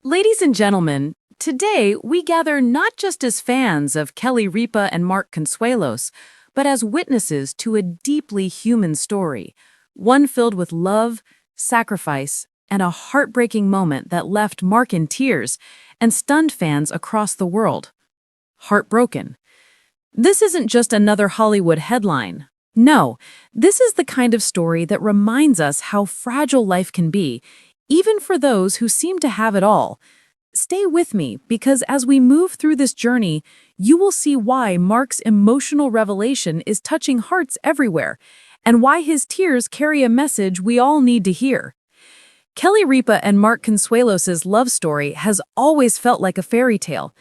Ladies and gentlemen, today we gather not just as fans of Kelly Ripa and Mark Consuelos, but as witnesses to a deeply human story, one filled with love, sacrifice, and a heartbreaking moment that left Mark in tears and stunned fans across the world. Heartbroken. This isn't just another Hollywood headline. No, this is the kind of story that reminds us how fragile life can be, even for those who seem to have it all. Stay with me, because as we move through this journey, you will see why Mark's emotional revelation is touching hearts everywhere, and why his tears carry a message we all need to hear. Kelly Ripa and Mark Consuelos' love story has always felt like a fairy tale.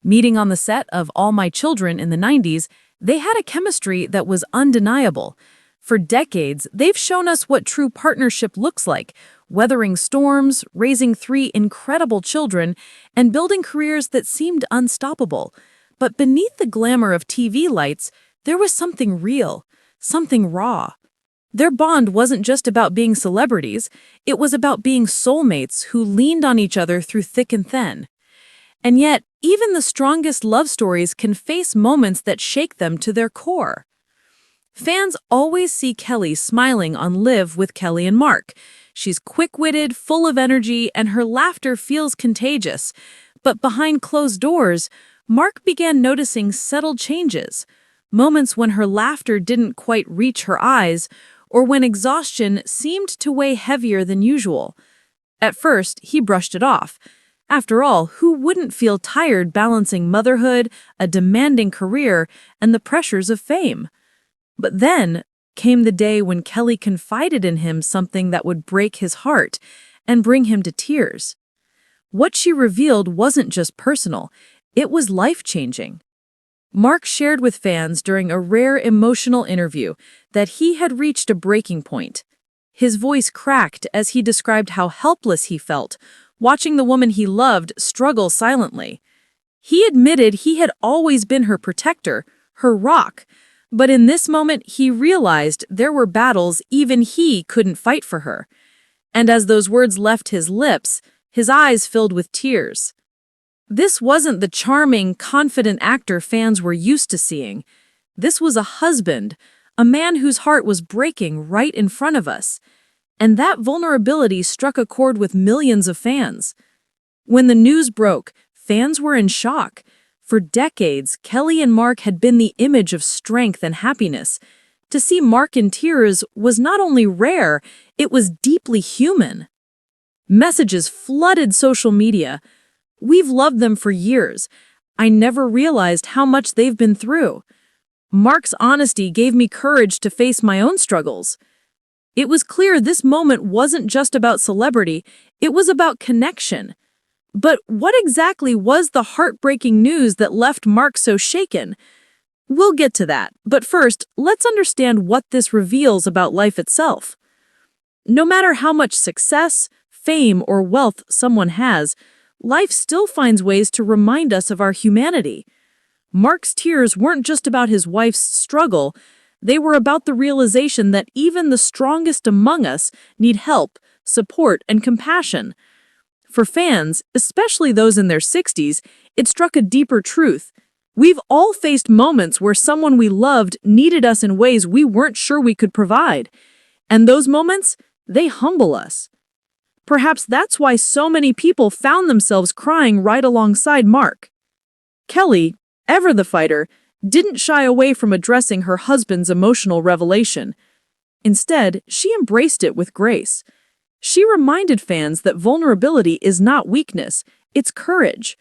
Meeting on the set of All My Children in the 90s, they had a chemistry that was undeniable. For decades, they've shown us what true partnership looks like, weathering storms, raising three incredible children, and building careers that seemed unstoppable. But beneath the glamour of TV lights, there was something real, something raw. Their bond wasn't just about being celebrities, it was about being soulmates who leaned on each other through thick and thin. And yet, even the strongest love stories can face moments that shake them to their core. Fans always see Kelly smiling on Live with Kelly and Mark. She's quick-witted, full of energy, and her laughter feels contagious. But behind closed doors, Mark began noticing subtle changes. Moments when her laughter didn't quite reach her eyes, or when exhaustion seemed to weigh heavier than usual. At first, he brushed it off. After all, who wouldn't feel tired balancing motherhood, a demanding career, and the pressures of fame? But then came the day when Kelly confided in him something that would break his heart and bring him to tears. What she revealed wasn't just personal, it was life-changing. Mark shared with fans during a rare emotional interview that he had reached a breaking point. His voice cracked as he described how helpless he felt, watching the woman he loved struggle silently. He admitted he had always been her protector, her rock, but in this moment he realized there were battles even he couldn't fight for her. And as those words left his lips, his eyes filled with tears. This wasn't the charming, confident actor fans were used to seeing. This was a husband, a man whose heart was breaking right in front of us. And that vulnerability struck a chord with millions of fans. When the news broke, fans were in shock. For decades, Kelly and Mark had been the image of strength and happiness. To see Mark in tears was not only rare, it was deeply human. Messages flooded social media. "We've loved them for years. I never realized how much they've been through. Mark's honesty gave me courage to face my own struggles." It was clear this moment wasn't just about celebrity, it was about connection. But what exactly was the heartbreaking news that left Mark so shaken? We'll get to that, but first, let's understand what this reveals about life itself. No matter how much success, fame, or wealth someone has, life still finds ways to remind us of our humanity. Mark's tears weren't just about his wife's struggle, they were about the realization that even the strongest among us need help, support, and compassion. For fans, especially those in their 60s, it struck a deeper truth. We've all faced moments where someone we loved needed us in ways we weren't sure we could provide. And those moments, they humble us. Perhaps that's why so many people found themselves crying right alongside Mark. Kelly, ever the fighter, didn't shy away from addressing her husband's emotional revelation. Instead, she embraced it with grace. She reminded fans that vulnerability is not weakness, it's courage.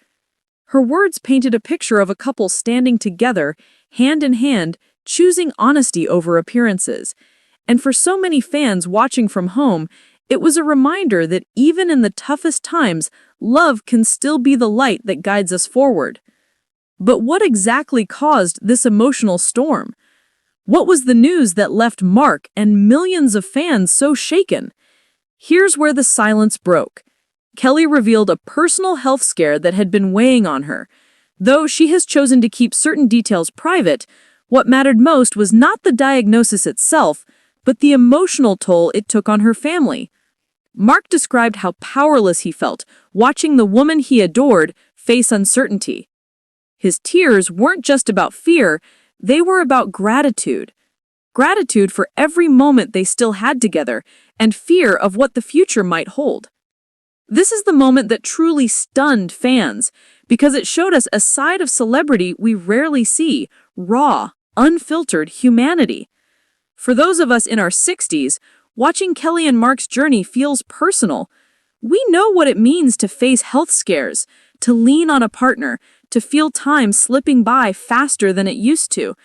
Her words painted a picture of a couple standing together, hand in hand, choosing honesty over appearances. And for so many fans watching from home, it was a reminder that even in the toughest times, love can still be the light that guides us forward. But what exactly caused this emotional storm? What was the news that left Mark and millions of fans so shaken? Here's where the silence broke. Kelly revealed a personal health scare that had been weighing on her. Though she has chosen to keep certain details private, what mattered most was not the diagnosis itself, but the emotional toll it took on her family. Mark described how powerless he felt watching the woman he adored face uncertainty. His tears weren't just about fear, they were about gratitude. Gratitude for every moment they still had together, and fear of what the future might hold. This is the moment that truly stunned fans, because it showed us a side of celebrity we rarely see, raw, unfiltered humanity. For those of us in our 60s, watching Kelly and Mark's journey feels personal. We know what it means to face health scares, to lean on a partner, to feel time slipping by faster than it used to.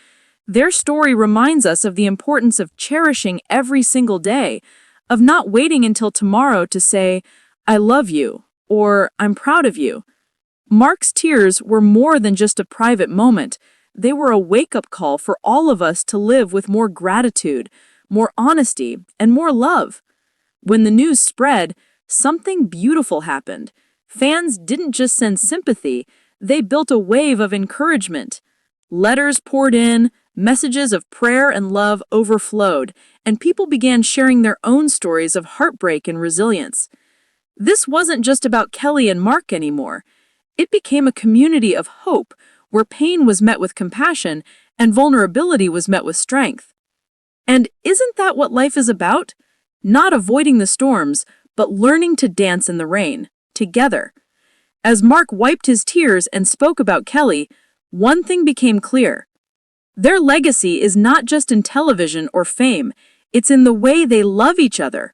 Their story reminds us of the importance of cherishing every single day, of not waiting until tomorrow to say, "I love you," or "I'm proud of you." Mark's tears were more than just a private moment. They were a wake-up call for all of us to live with more gratitude, more honesty, and more love. When the news spread, something beautiful happened. Fans didn't just send sympathy, they built a wave of encouragement. Letters poured in, messages of prayer and love overflowed, and people began sharing their own stories of heartbreak and resilience. This wasn't just about Kelly and Mark anymore. It became a community of hope, where pain was met with compassion and vulnerability was met with strength. And isn't that what life is about? Not avoiding the storms, but learning to dance in the rain, together. As Mark wiped his tears and spoke about Kelly, one thing became clear. Their legacy is not just in television or fame, it's in the way they love each other.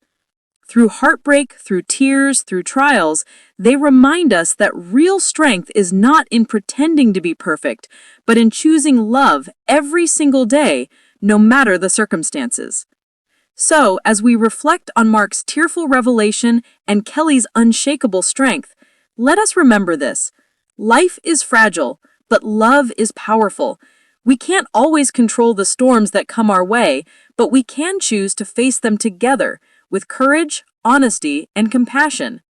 Through heartbreak, through tears, through trials, they remind us that real strength is not in pretending to be perfect, but in choosing love every single day, no matter the circumstances. So, as we reflect on Mark's tearful revelation and Kelly's unshakable strength, let us remember this. Life is fragile, but love is powerful. We can't always control the storms that come our way, but we can choose to face them together, with courage, honesty, and compassion.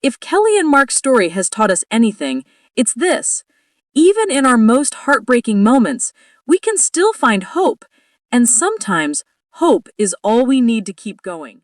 If Kelly and Mark's story has taught us anything, it's this. Even in our most heartbreaking moments, we can still find hope, and sometimes hope is all we need to keep going.